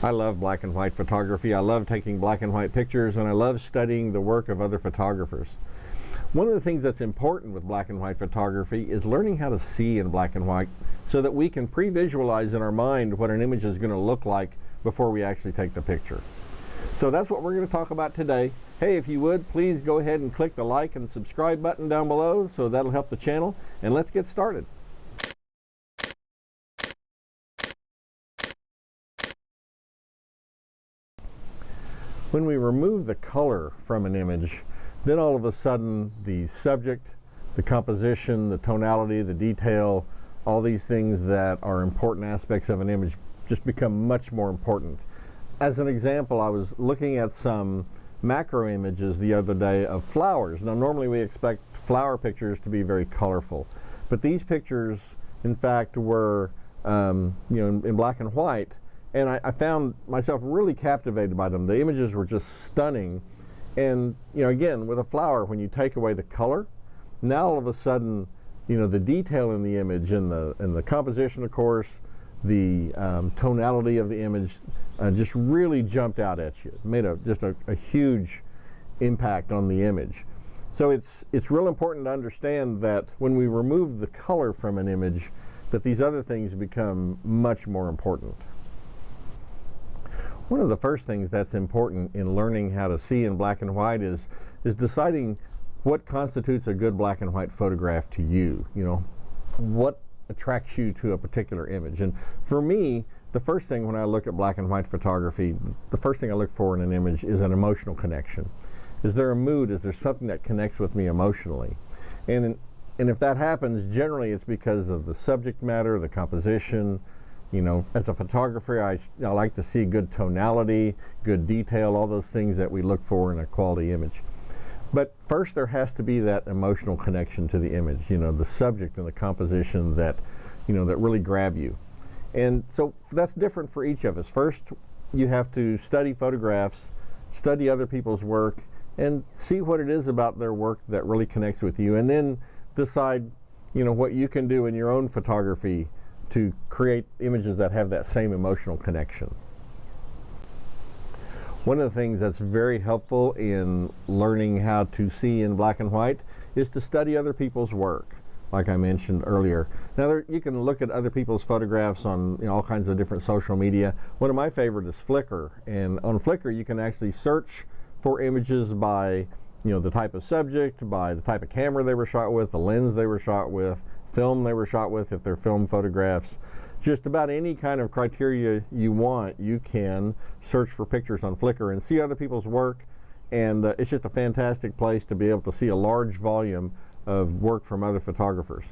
I love black and white photography. I love taking black and white pictures, and I love studying the work of other photographers. One of the things that's important with black and white photography is learning how to see in black and white so that we can pre-visualize in our mind what an image is going to look like before we actually take the picture. So that's what we're going to talk about today. Hey, if you would, please go ahead and click the like and subscribe button down below, so that'll help the channel, and let's get started. When we remove the color from an image, then all of a sudden the subject, the composition, the tonality, the detail, all these things that are important aspects of an image just become much more important. As an example, I was looking at some macro images the other day of flowers. Now normally we expect flower pictures to be very colorful, but these pictures in fact were in black and white. And I found myself really captivated by them. The images were just stunning. And again, with a flower, when you take away the color, now all of a sudden, the detail in the image and the composition, of course, the tonality of the image just really jumped out at you. It made just a huge impact on the image. So it's real important to understand that when we remove the color from an image, that these other things become much more important. One of the first things that's important in learning how to see in black and white is deciding what constitutes a good black and white photograph to you. What attracts you to a particular image. And for me, the first thing when I look at black and white photography, the first thing I look for in an image is an emotional connection. Is there a mood? Is there something that connects with me emotionally? And if that happens, generally it's because of the subject matter, the composition. As a photographer, I like to see good tonality, good detail, all those things that we look for in a quality image. But first there has to be that emotional connection to the image, the subject and the composition that really grab you. And so that's different for each of us. First, you have to study photographs, study other people's work, and see what it is about their work that really connects with you, and then decide, what you can do in your own photography to create images that have that same emotional connection. One of the things that's very helpful in learning how to see in black and white is to study other people's work, like I mentioned earlier. Now you can look at other people's photographs on all kinds of different social media. One of my favorites is Flickr, and on Flickr you can actually search for images by the type of subject, by the type of camera they were shot with, the lens they were shot with, film they were shot with, if they're film photographs. Just about any kind of criteria you want, you can search for pictures on Flickr and see other people's work, and it's just a fantastic place to be able to see a large volume of work from other photographers.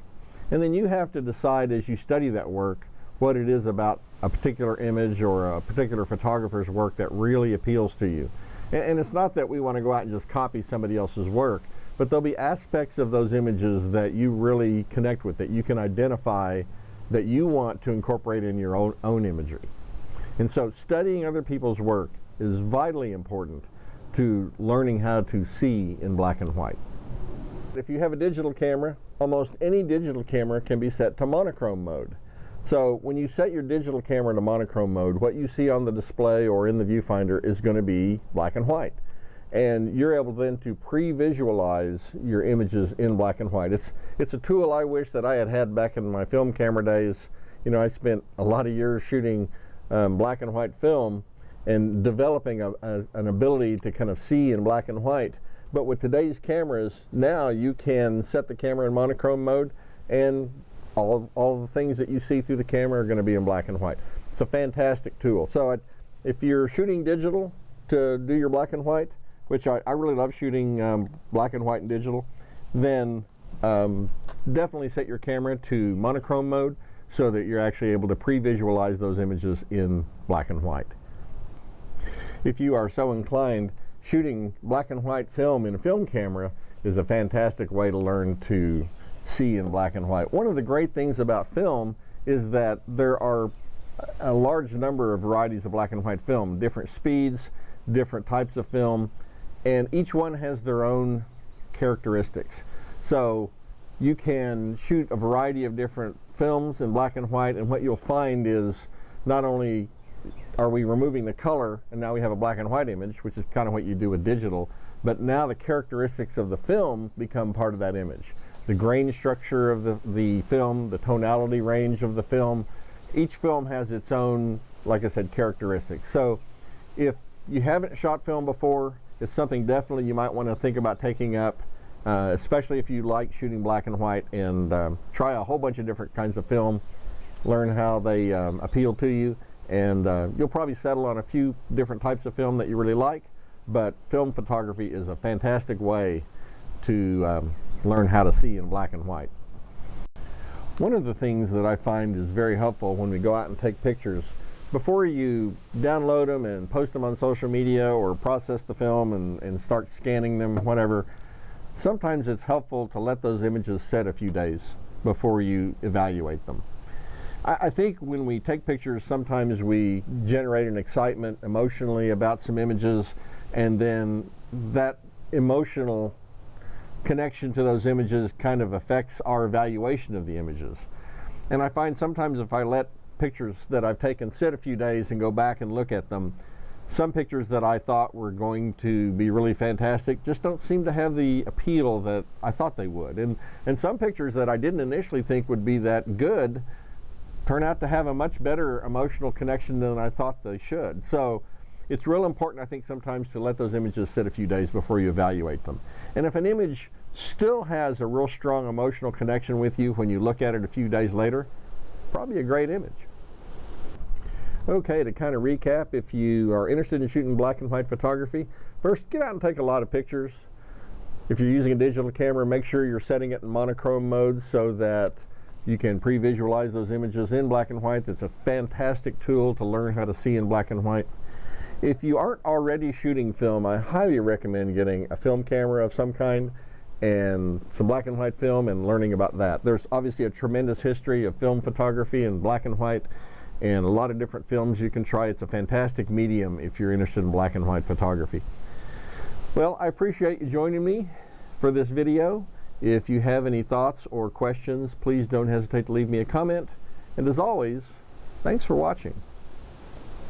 And then you have to decide as you study that work what it is about a particular image or a particular photographer's work that really appeals to you. And it's not that we want to go out and just copy somebody else's work, but there'll be aspects of those images that you really connect with, that you can identify, that you want to incorporate in your own imagery. And so studying other people's work is vitally important to learning how to see in black and white. If you have a digital camera, almost any digital camera can be set to monochrome mode. So when you set your digital camera to monochrome mode, what you see on the display or in the viewfinder is going to be black and white. And you're able then to pre-visualize your images in black and white. It's a tool I wish that I had back in my film camera days. I spent a lot of years shooting black and white film and developing an ability to kind of see in black and white. But with today's cameras, now you can set the camera in monochrome mode, and all the things that you see through the camera are going to be in black and white. It's a fantastic tool. So if you're shooting digital to do your black and white, which I really love shooting black and white and digital, then definitely set your camera to monochrome mode so that you're actually able to pre-visualize those images in black and white. If you are so inclined, shooting black and white film in a film camera is a fantastic way to learn to see in black and white. One of the great things about film is that there are a large number of varieties of black and white film, different speeds, different types of film, and each one has their own characteristics. So you can shoot a variety of different films in black and white, and what you'll find is not only are we removing the color and now we have a black and white image, which is kind of what you do with digital, but now the characteristics of the film become part of that image. The grain structure of the film, the tonality range of the film, each film has its own, like I said, characteristics. So if you haven't shot film before, it's something definitely you might want to think about taking up, especially if you like shooting black and white, and try a whole bunch of different kinds of film, learn how they appeal to you, and you'll probably settle on a few different types of film that you really like, but film photography is a fantastic way to learn how to see in black and white. One of the things that I find is very helpful when we go out and take pictures, before you download them and post them on social media or process the film and start scanning them, whatever, sometimes it's helpful to let those images set a few days before you evaluate them. I think when we take pictures, sometimes we generate an excitement emotionally about some images, and then that emotional connection to those images kind of affects our evaluation of the images. And I find sometimes if I let pictures that I've taken sit a few days and go back and look at them, some pictures that I thought were going to be really fantastic just don't seem to have the appeal that I thought they would. And some pictures that I didn't initially think would be that good turn out to have a much better emotional connection than I thought they should. So it's real important, I think, sometimes to let those images sit a few days before you evaluate them. And if an image still has a real strong emotional connection with you when you look at it a few days later, probably a great image. Okay, to kind of recap, if you are interested in shooting black and white photography, first get out and take a lot of pictures. If you're using a digital camera, make sure you're setting it in monochrome mode so that you can pre-visualize those images in black and white. It's a fantastic tool to learn how to see in black and white. If you aren't already shooting film, I highly recommend getting a film camera of some kind and some black and white film and learning about that. There's obviously a tremendous history of film photography in black and white, and a lot of different films you can try. It's a fantastic medium if you're interested in black and white photography. Well, I appreciate you joining me for this video. If you have any thoughts or questions, please don't hesitate to leave me a comment. And as always, thanks for watching.